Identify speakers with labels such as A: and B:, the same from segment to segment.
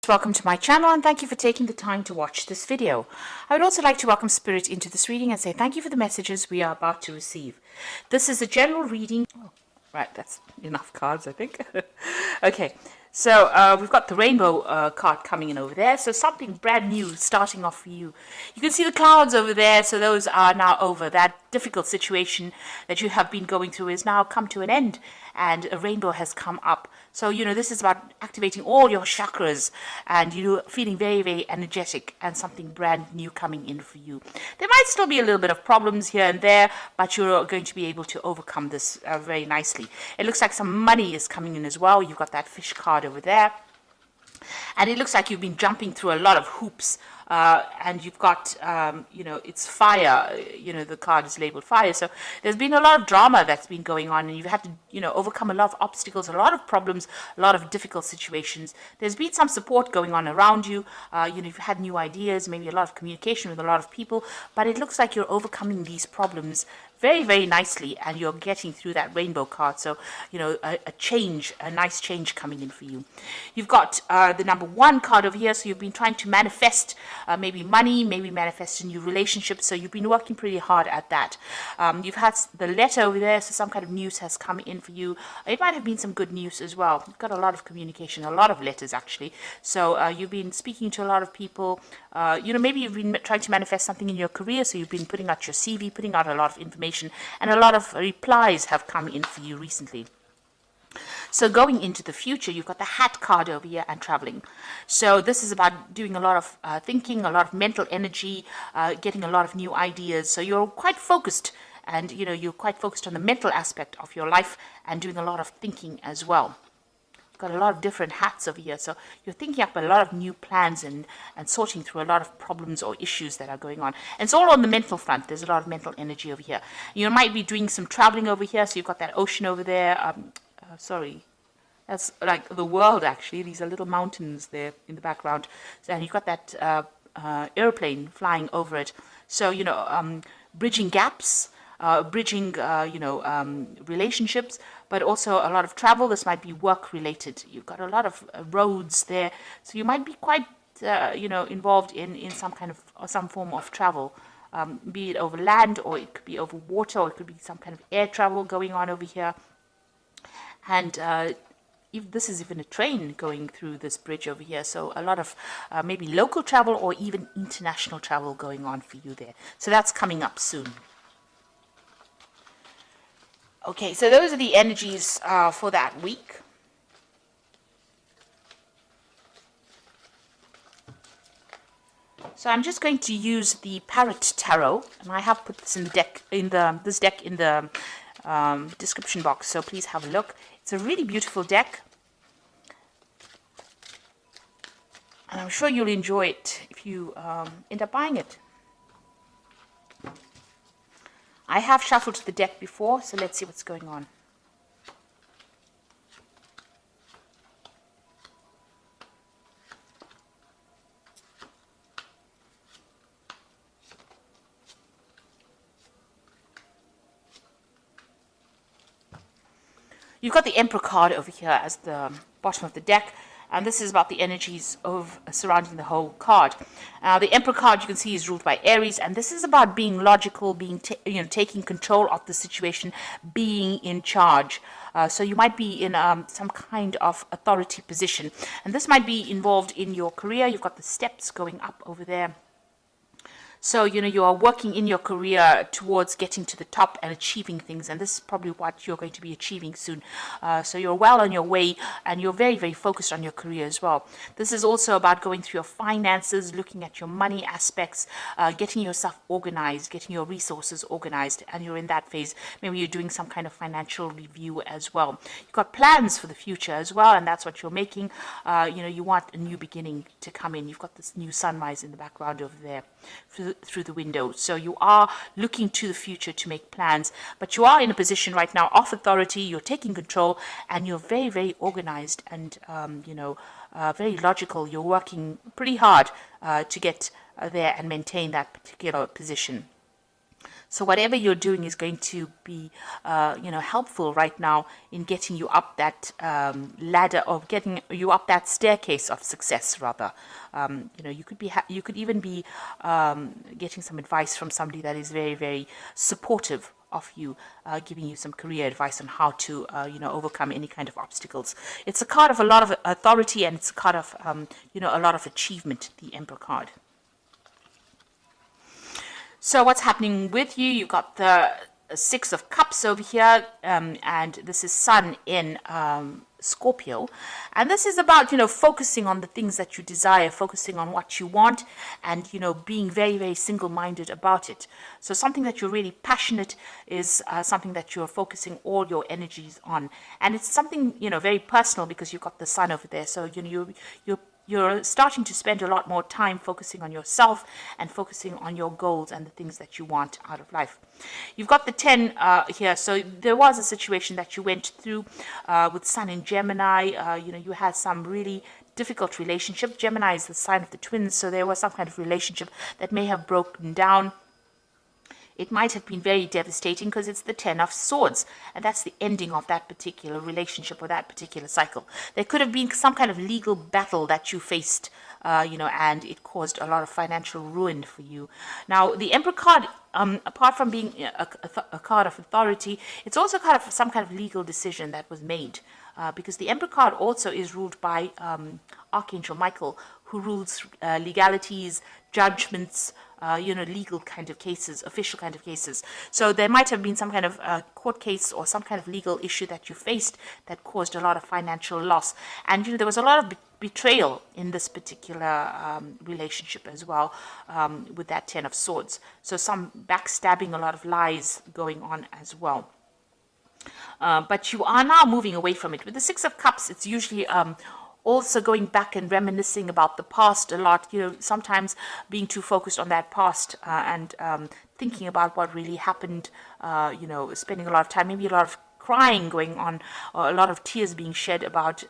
A: Welcome to my channel and thank you for taking the time to watch this video. I would also like to welcome Spirit into this reading and say thank you for the messages we are about to receive. This is a general reading. Oh, right, that's enough cards, I think. Okay, so we've got the rainbow card coming in over there. So something brand new starting off for you. You can see the clouds over there, so those are now over. That difficult situation that you have been going through is now come to an end and a rainbow has come up. So, this is about activating all your chakras and feeling very, very energetic and something brand new coming in for you. There might still be a little bit of problems here and there, but you're going to be able to overcome this very nicely. It looks like some money is coming in as well. You've got that fish card over there. And it looks like you've been jumping through a lot of hoops, and you've got, it's fire, the card is labeled fire. So there's been a lot of drama that's been going on, and you've had to, overcome a lot of obstacles, a lot of problems, a lot of difficult situations. There's been some support going on around you. You've had new ideas, maybe a lot of communication with a lot of people, but it looks like you're overcoming these problems very, very nicely, and you're getting through that rainbow card. So, a nice change coming in for you. You've got the number 1 card over here. So you've been trying to manifest maybe money, maybe manifest a new relationship. So you've been working pretty hard at that. You've had the letter over there. So some kind of news has come in for you. It might have been some good news as well. You've got a lot of communication, a lot of letters actually. So you've been speaking to a lot of people. Maybe you've been trying to manifest something in your career. So you've been putting out your CV, putting out a lot of information, and a lot of replies have come in for you recently. So going into the future, you've got the hat card over here and traveling. So this is about doing a lot of thinking, a lot of mental energy, getting a lot of new ideas. So you're quite focused, and you're quite focused on the mental aspect of your life and doing a lot of thinking as well. Got a lot of different hats over here, so you're thinking up a lot of new plans and sorting through a lot of problems or issues that are going on. And it's all on the mental front. There's a lot of mental energy over here. You might be doing some traveling over here, so you've got that ocean over there. That's like the world actually. These are little mountains there in the background, and you've got that airplane flying over it. So bridging gaps, bridging relationships, but also a lot of travel. This might be work related. You've got a lot of roads there, so you might be quite involved in some form of travel, be it over land, or it could be over water, or it could be some kind of air travel going on over here. And if this is even a train going through this bridge over here, so a lot of maybe local travel or even international travel going on for you there. So that's coming up soon. Okay, so those are the energies for that week. So I'm just going to use the Parrot Tarot, and I have put this in the deck in the description box. So please have a look. It's a really beautiful deck, and I'm sure you'll enjoy it if you end up buying it. I have shuffled the deck before, so let's see what's going on. You've got the Emperor card over here as the bottom of the deck, and this is about the energies of surrounding the whole card. The Emperor card, you can see, is ruled by Aries, and this is about being logical, being taking control of the situation, being in charge. So you might be in some kind of authority position, and this might be involved in your career. You've got the steps going up over there. So, you are working in your career towards getting to the top and achieving things. And this is probably what you're going to be achieving soon. So you're well on your way, and you're very, very focused on your career as well. This is also about going through your finances, looking at your money aspects, getting yourself organized, getting your resources organized. And you're in that phase. Maybe you're doing some kind of financial review as well. You've got plans for the future as well, and that's what you're making. You want a new beginning to come in. You've got this new sunrise in the background over there through the window. So you are looking to the future to make plans, but you are in a position right now of authority. You're taking control, and you're very, very organized and very logical. You're working pretty hard to get there and maintain that particular position. So whatever you're doing is going to be, helpful right now in getting you up that ladder, or getting you up that staircase of success, rather. You could be, you could even be getting some advice from somebody that is very, very supportive of you, giving you some career advice on how to, overcome any kind of obstacles. It's a card of a lot of authority, and it's a card of, a lot of achievement, the Emperor card. So what's happening with you? You've got the Six of Cups over here, and this is Sun in Scorpio. And this is about, focusing on the things that you desire, focusing on what you want, and, being very, very single-minded about it. So something that you're really passionate is something that you're focusing all your energies on. And it's something, very personal, because you've got the Sun over there. So, you're starting to spend a lot more time focusing on yourself and focusing on your goals and the things that you want out of life. You've got the 10 here. So there was a situation that you went through with Sun in Gemini. You had some really difficult relationship. Gemini is the sign of the twins, so there was some kind of relationship that may have broken down. It might have been very devastating because it's the 10 of Swords, and that's the ending of that particular relationship or that particular cycle. There could have been some kind of legal battle that you faced, and it caused a lot of financial ruin for you. Now, the Emperor card, apart from being a card of authority, it's also kind of some kind of legal decision that was made. Because the Emperor card also is ruled by Archangel Michael, who rules legalities, judgments, legal kind of cases, official kind of cases. So there might have been some kind of court case or some kind of legal issue that you faced that caused a lot of financial loss. And, there was a lot of betrayal in this particular relationship as well, with that 10 of Swords. So some backstabbing, a lot of lies going on as well. But you are now moving away from it. With the Six of Cups, it's usually also going back and reminiscing about the past a lot, sometimes being too focused on that past and thinking about what really happened, spending a lot of time, maybe a lot of crying going on, or a lot of tears being shed about,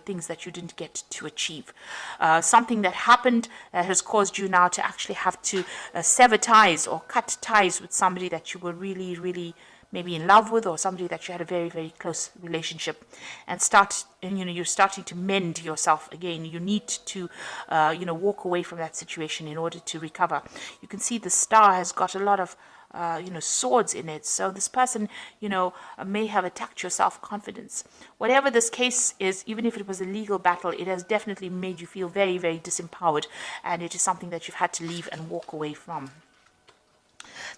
A: things that you didn't get to achieve. Something that happened that has caused you now to actually have to sever ties or cut ties with somebody that you were really, really maybe in love with, or somebody that you had a very, very close relationship, and you're starting to mend yourself again. You need to, walk away from that situation in order to recover. You can see the star has got a lot of, swords in it. So this person, may have attacked your self-confidence. Whatever this case is, even if it was a legal battle, it has definitely made you feel very, very disempowered, and it is something that you've had to leave and walk away from.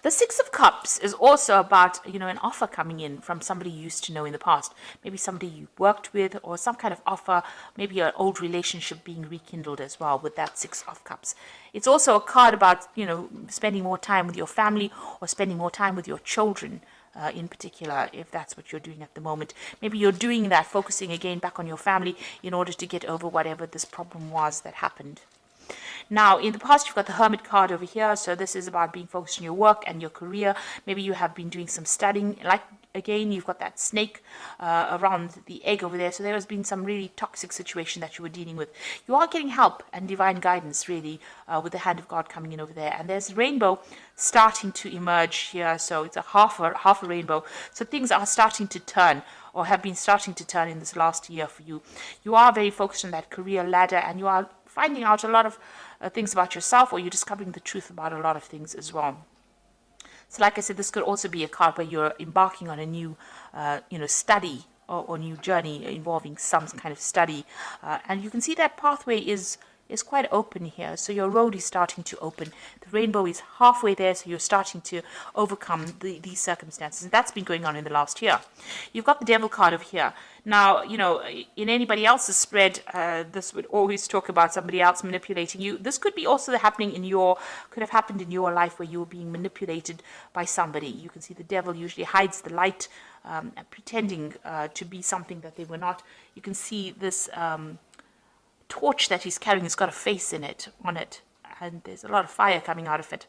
A: The Six of Cups is also about, an offer coming in from somebody you used to know in the past. Maybe somebody you worked with, or some kind of offer, maybe an old relationship being rekindled as well with that Six of Cups. It's also a card about, spending more time with your family, or spending more time with your children. In particular, if that's what you're doing at the moment. Maybe you're doing that, focusing again back on your family in order to get over whatever this problem was that happened. Now, in the past, you've got the Hermit card over here. So this is about being focused on your work and your career. Maybe you have been doing some studying. Like, again, you've got that snake around the egg over there. So there has been some really toxic situation that you were dealing with. You are getting help and divine guidance, really, with the hand of God coming in over there. And there's a rainbow starting to emerge here. So it's a half a rainbow. So things are starting to turn, or have been starting to turn in this last year for you. You are very focused on that career ladder, and you are finding out a lot of things about yourself, or you're discovering the truth about a lot of things as well. So like I said, this could also be a card where you're embarking on a new, study or new journey involving some kind of study. And you can see that pathway is quite open here. So your road is starting to open. The rainbow is halfway there, so you're starting to overcome these circumstances. And that's been going on in the last year. You've got the Devil card over here. Now, in anybody else's spread, this would always talk about somebody else manipulating you. This could be also could have happened in your life where you were being manipulated by somebody. You can see the devil usually hides the light, pretending to be something that they were not. You can see this torch that he's carrying has got a face on it, and there's a lot of fire coming out of it.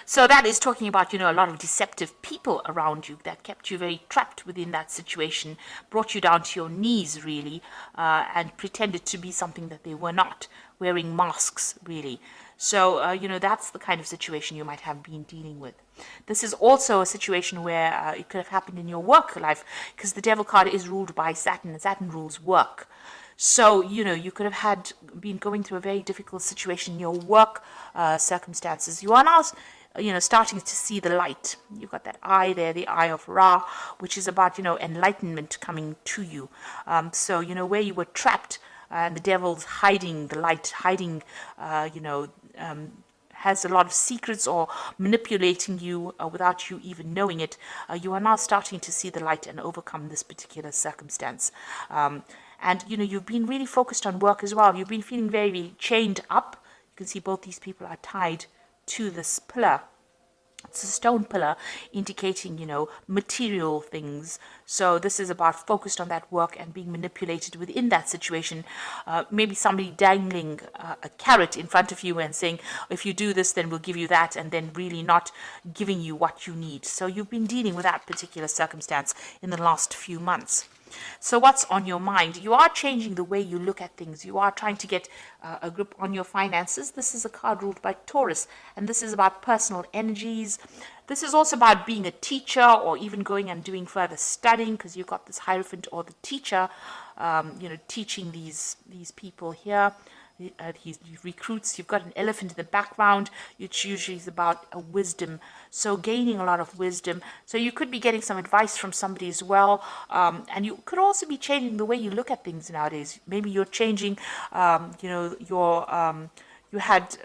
A: So that is talking about, a lot of deceptive people around you that kept you very trapped within that situation, brought you down to your knees, really, and pretended to be something that they were not, wearing masks, really. So, that's the kind of situation you might have been dealing with. This is also a situation where it could have happened in your work life, because the Devil card is ruled by Saturn, and Saturn rules work. So, you could have been going through a very difficult situation in your work circumstances. You are now, starting to see the light. You've got that eye there, the eye of Ra, which is about, enlightenment coming to you. So, where you were trapped, and the devil's hiding the light, hiding, has a lot of secrets or manipulating you without you even knowing it, you are now starting to see the light and overcome this particular circumstance. And, you've been really focused on work as well. You've been feeling very chained up. You can see both these people are tied to this pillar. It's a stone pillar indicating, material things. So this is about focused on that work and being manipulated within that situation. Maybe somebody dangling a carrot in front of you and saying, if you do this, then we'll give you that, and then really not giving you what you need. So you've been dealing with that particular circumstance in the last few months. So what's on your mind? You are changing the way you look at things. You are trying to get a grip on your finances. This is a card ruled by Taurus, and this is about personal energies. This is also about being a teacher, or even going and doing further studying, because you've got this Hierophant or the teacher, teaching these people here. He recruits. You've got an elephant in the background, which usually is about a wisdom. So gaining a lot of wisdom. So you could be getting some advice from somebody as well. And you could also be changing the way you look at things nowadays. Maybe you're changing, you had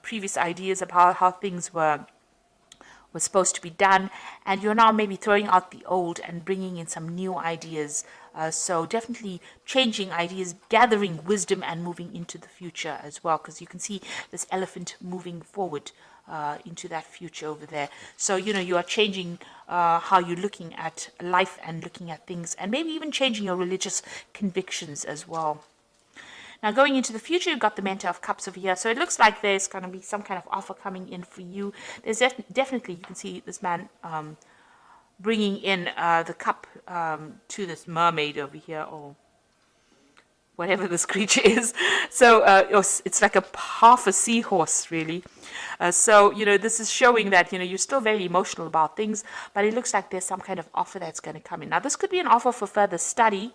A: previous ideas about how things were supposed to be done, and you're now maybe throwing out the old and bringing in some new ideas. So definitely changing ideas, gathering wisdom, and moving into the future as well, because you can see this elephant moving forward into that future over there. So, you are changing how you're looking at life and looking at things, and maybe even changing your religious convictions as well. Now, going into the future, you've got the Mentor of Cups over here. So it looks like there's going to be some kind of offer coming in for you. There's definitely, you can see this man bringing in the cup to this mermaid over here, or whatever this creature is. So it's like half a seahorse, really. So, this is showing that, you're still very emotional about things, but it looks like there's some kind of offer that's going to come in. Now, this could be an offer for further study.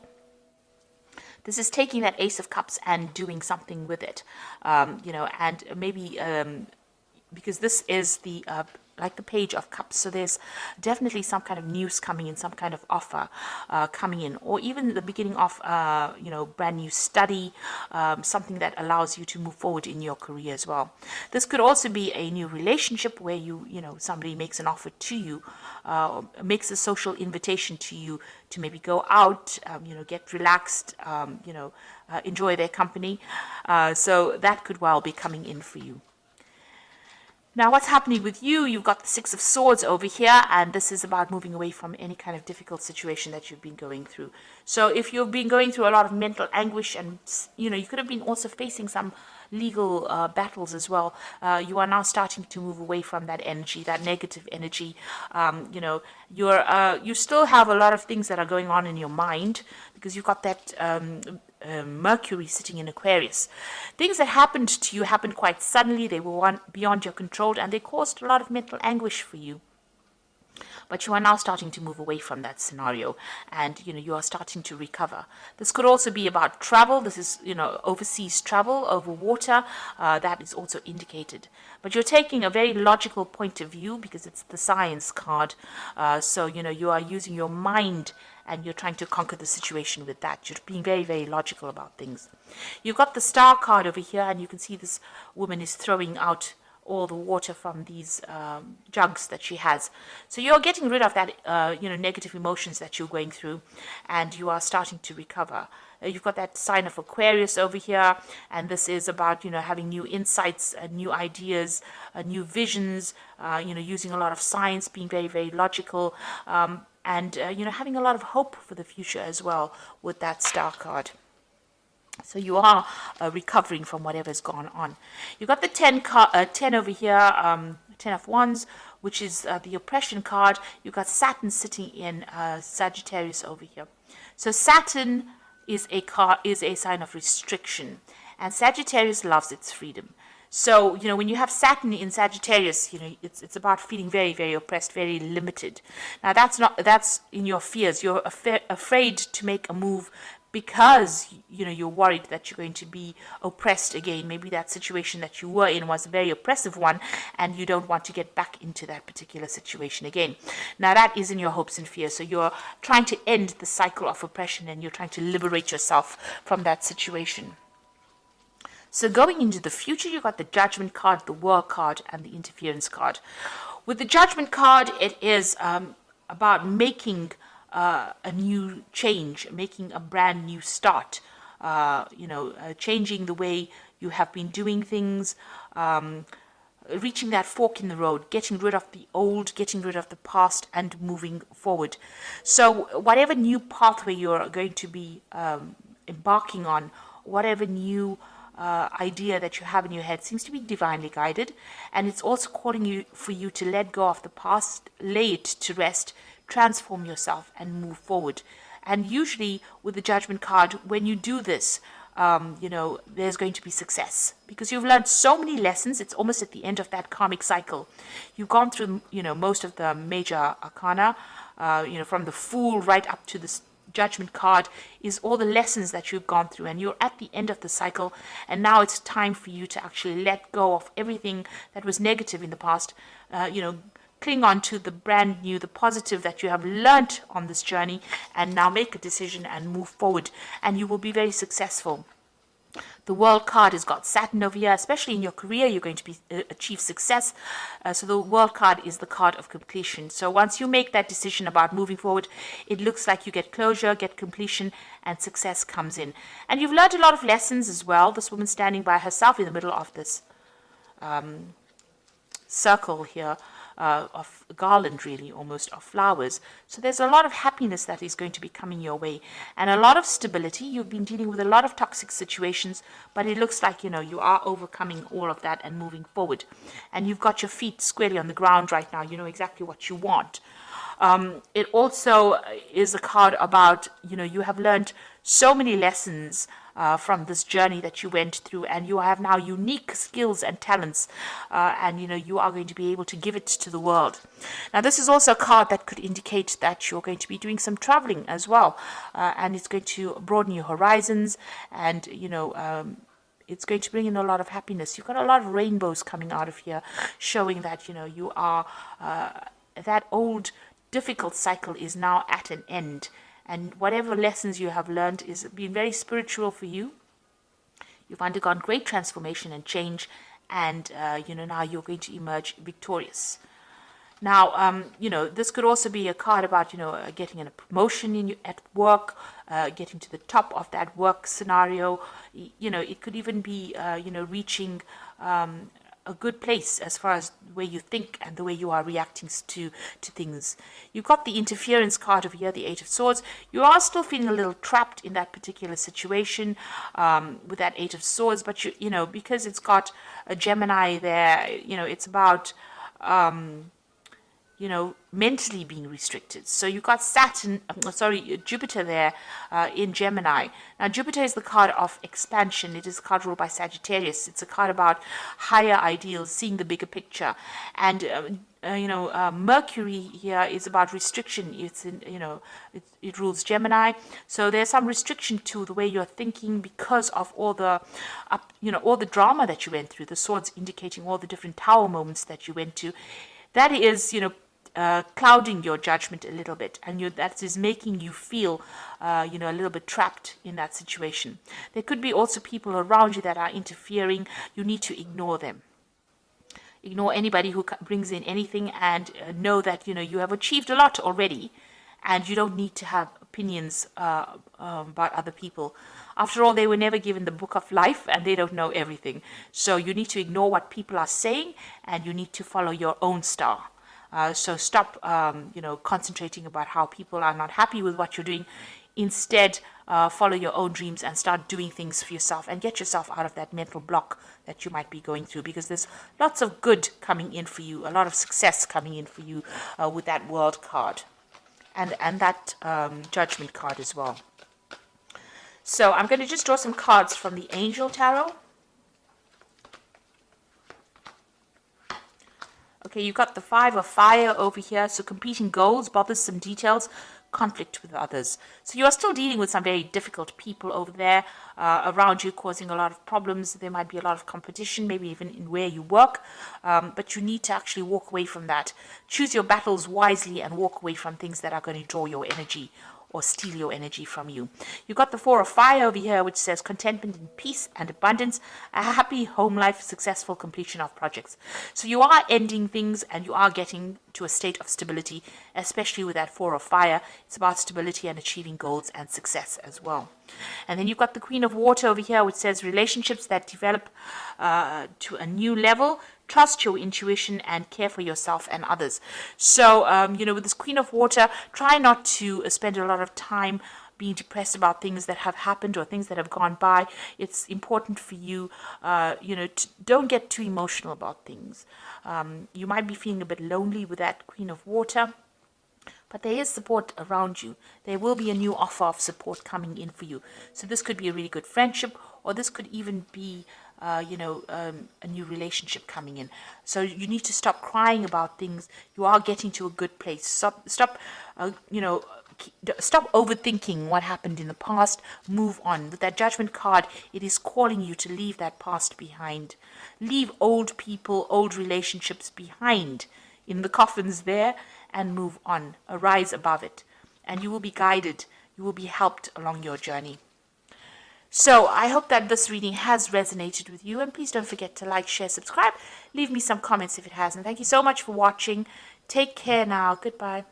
A: This is taking that Ace of Cups and doing something with it, and maybe because this is the like the Page of Cups, so there's definitely some kind of news coming in, some kind of offer coming in, or even the beginning of brand new study, something that allows you to move forward in your career as well. This could also be a new relationship where somebody makes an offer to you, makes a social invitation to you to maybe go out, get relaxed, enjoy their company. So that could well be coming in for you. Now, what's happening with you? You've got the Six of Swords over here, and this is about moving away from any kind of difficult situation that you've been going through. So if you've been going through a lot of mental anguish, and, you could have been also facing some legal battles as well, you are now starting to move away from that energy, that negative energy. You still have a lot of things that are going on in your mind, because you've got that Mercury sitting in Aquarius. Things that happened to you happened quite suddenly. They were beyond your control, and they caused a lot of mental anguish for you. But you are now starting to move away from that scenario, and you are starting to recover. This could also be about travel. This is overseas travel over water. That is also indicated. But you're taking a very logical point of view, because it's the Science card. So you are using your mind, and you're trying to conquer the situation with that. You're being very, very logical about things. You've got the Star card over here, and you can see this woman is throwing out all the water from these jugs that she has. So you're getting rid of that, negative emotions that you're going through, and you are starting to recover. You've got that sign of Aquarius over here, and this is about, having new insights, new ideas, new visions, using a lot of science, being very, very logical, and, having a lot of hope for the future as well with that Star card. So you are recovering from whatever's gone on. You've got the 10 over here, 10 of Wands, which is the oppression card. You've got Saturn sitting in Sagittarius over here. So Saturn is a sign of restriction, and Sagittarius loves its freedom. So, when you have Saturn in Sagittarius, it's about feeling very, very oppressed, very limited. Now, that's in your fears. You're afraid to make a move because, you're worried that you're going to be oppressed again. Maybe that situation that you were in was a very oppressive one, and you don't want to get back into that particular situation again. Now, that is in your hopes and fears. So you're trying to end the cycle of oppression, and you're trying to liberate yourself from that situation. So going into the future, you got the Judgment card, the World card, and the Interference card. With the Judgment card, it is about making a new change, making a brand new start, changing the way you have been doing things, reaching that fork in the road, getting rid of the old, getting rid of the past, and moving forward. So whatever new pathway you're going to be embarking on, whatever new idea that you have in your head seems to be divinely guided, and it's also calling you for you to let go of the past, lay it to rest, transform yourself, and move forward. And usually with the Judgment card, when you do this, there's going to be success because you've learned so many lessons. It's almost at the end of that karmic cycle. You've gone through, most of the major arcana, from the Fool right up to the Judgment card is all the lessons that you've gone through, and you're at the end of the cycle, and now it's time for you to actually let go of everything that was negative in the past, cling on to the brand new, the positive that you have learnt on this journey, and now make a decision and move forward, and you will be very successful. The World card has got Saturn over here, especially in your career, you're going to achieve success. So the World card is the card of completion. So once you make that decision about moving forward, it looks like you get closure, get completion, and success comes in. And you've learned a lot of lessons as well. This woman standing by herself in the middle of this circle here. Of garland, really, almost, of flowers. So there's a lot of happiness that is going to be coming your way, and a lot of stability. You've been dealing with a lot of toxic situations, but it looks like, you are overcoming all of that and moving forward. And you've got your feet squarely on the ground right now. You know exactly what you want. It also is a card about, you have learned so many lessons from this journey that you went through, and you have now unique skills and talents, and you are going to be able to give it to the world. Now, this is also a card that could indicate that you're going to be doing some traveling as well, and it's going to broaden your horizons, and it's going to bring in a lot of happiness. You've got a lot of rainbows coming out of here, showing that you are that old difficult cycle is now at an end. And whatever lessons you have learned is been very spiritual for you. You've undergone great transformation and change, and now you're going to emerge victorious. Now, this could also be a card about getting a promotion at work, getting to the top of that work scenario. It could even be reaching a good place as far as the way you think and the way you are reacting to things. You've got the Interference card over here, the Eight of Swords. You are still feeling a little trapped in that particular situation with that Eight of Swords, but because it's got a Gemini there, it's about mentally being restricted. So you've got Jupiter there in Gemini. Now, Jupiter is the card of expansion. It is a card ruled by Sagittarius. It's a card about higher ideals, seeing the bigger picture. And, Mercury here is about restriction. It's in, it rules Gemini. So there's some restriction to the way you're thinking because of all the, all the drama that you went through. The swords indicating all the different tower moments that you went to. That is, clouding your judgment a little bit, and that is making you feel, a little bit trapped in that situation. There could be also people around you that are interfering. You need to ignore them. Ignore anybody who brings in anything, and know that, you have achieved a lot already, and you don't need to have opinions about other people. After all, they were never given the book of life, and they don't know everything. So you need to ignore what people are saying, and you need to follow your own star. So stop, concentrating about how people are not happy with what you're doing. Instead, follow your own dreams and start doing things for yourself and get yourself out of that mental block that you might be going through, because there's lots of good coming in for you, a lot of success coming in for you with that World card and that Judgment card as well. So I'm going to just draw some cards from the Angel Tarot. Okay, you've got the 5 of fire over here. So competing goals, bothersome details, conflict with others. So you are still dealing with some very difficult people over there around you, causing a lot of problems. There might be a lot of competition, maybe even in where you work. But you need to actually walk away from that. Choose your battles wisely and walk away from things that are going to draw your energy or steal your energy from you. You've got the 4 of fire over here, which says contentment and peace and abundance, a happy home life, successful completion of projects. So you are ending things and you are getting to a state of stability, especially with that 4 of fire. It's about stability and achieving goals and success as well. And then you've got the Queen of Water over here, which says relationships that develop to a new level. Trust your intuition and care for yourself and others. So, with this Queen of Water, try not to spend a lot of time being depressed about things that have happened or things that have gone by. It's important for you, don't get too emotional about things. You might be feeling a bit lonely with that Queen of Water, but there is support around you. There will be a new offer of support coming in for you. So this could be a really good friendship, or this could even be a new relationship coming in. So you need to stop crying about things. You are getting to a good place. Stop overthinking what happened in the past. Move on. With that Judgment card, it is calling you to leave that past behind. Leave old people, old relationships behind in the coffins there, and move on. Arise above it, and you will be guided. You will be helped along your journey. So I hope that this reading has resonated with you, and please don't forget to like, share, subscribe. Leave me some comments if it has, and thank you so much for watching. Take care now. Goodbye.